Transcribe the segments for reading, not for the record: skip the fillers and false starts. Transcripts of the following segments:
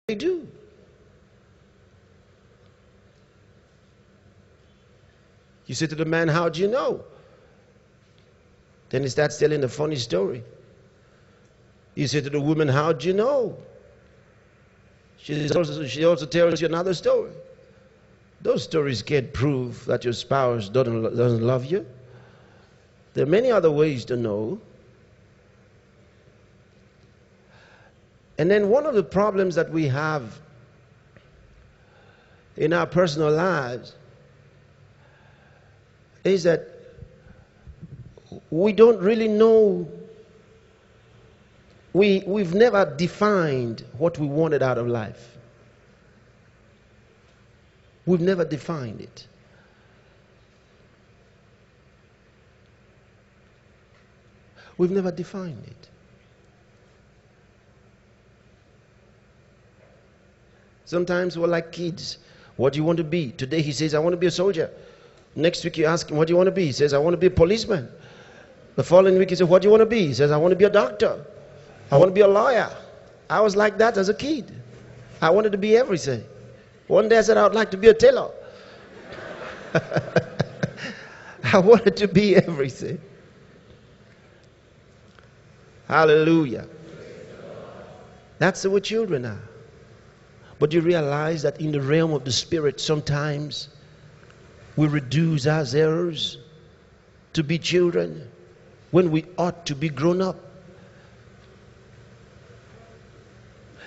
they do. You say to the man, how do you know? Then he starts telling a funny story. You say to the woman, how do you know? She also tells you another story. Those stories can't prove that your spouse doesn't love you. There are many other ways to know. And then one of the problems that we have in our personal lives is that we don't really know. We've never defined what we wanted out of life. We've never defined it. We've never defined it. Sometimes we're like kids. What do you want to be? Today he says, I want to be a soldier. Next week you ask him, what do you want to be? He says, I want to be a policeman. The following week he says, what do you want to be? He says, I want to be a doctor. I want to be a lawyer. I was like that as a kid. I wanted to be everything. One day I said I would like to be a tailor. I wanted to be everything. Hallelujah. That's the way children are. But you realize that in the realm of the spirit, sometimes we reduce ourselves to be children when we ought to be grown up.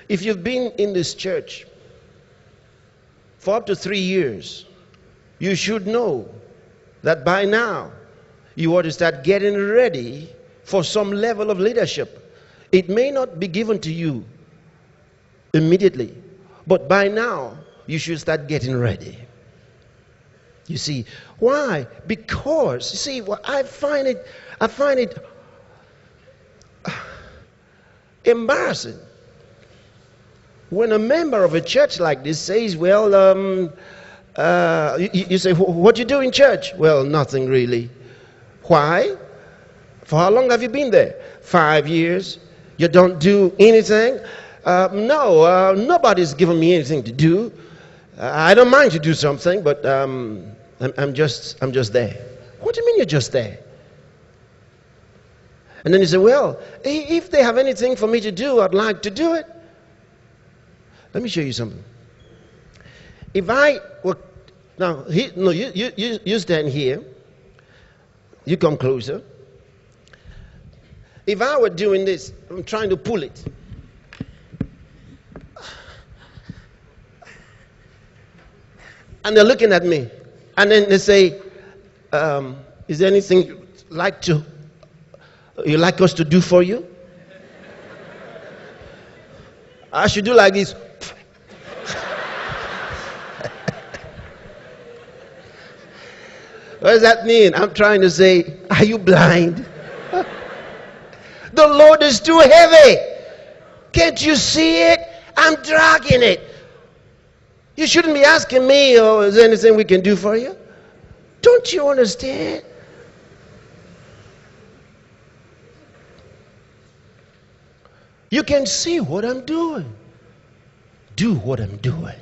If you've been in this church for up to 3 years, you should know that by now you ought to start getting ready for some level of leadership. It may not be given to you immediately, but by now you should start getting ready. You see, why? Because, you see, well, I find it embarrassing when a member of a church like this says, well, you say, what do you do in church? Well, nothing really. Why? For how long have you been there? 5 years. You don't do anything? No, nobody's given me anything to do. I don't mind to do something, but I'm just there. What do you mean you're just there? And then you say, well, if they have anything for me to do, I'd like to do it. Let me show you something. If I were, now, you stand here. You come closer. If I were doing this, I'm trying to pull it. And they're looking at me. And then they say, is there anything you'd like us to do for you? I should do like this. What does that mean? I'm trying to say, are you blind? The load is too heavy. Can't you see it? I'm dragging it. You shouldn't be asking me, oh, is there anything we can do for you? Don't you understand? You can see what I'm doing. Do what I'm doing.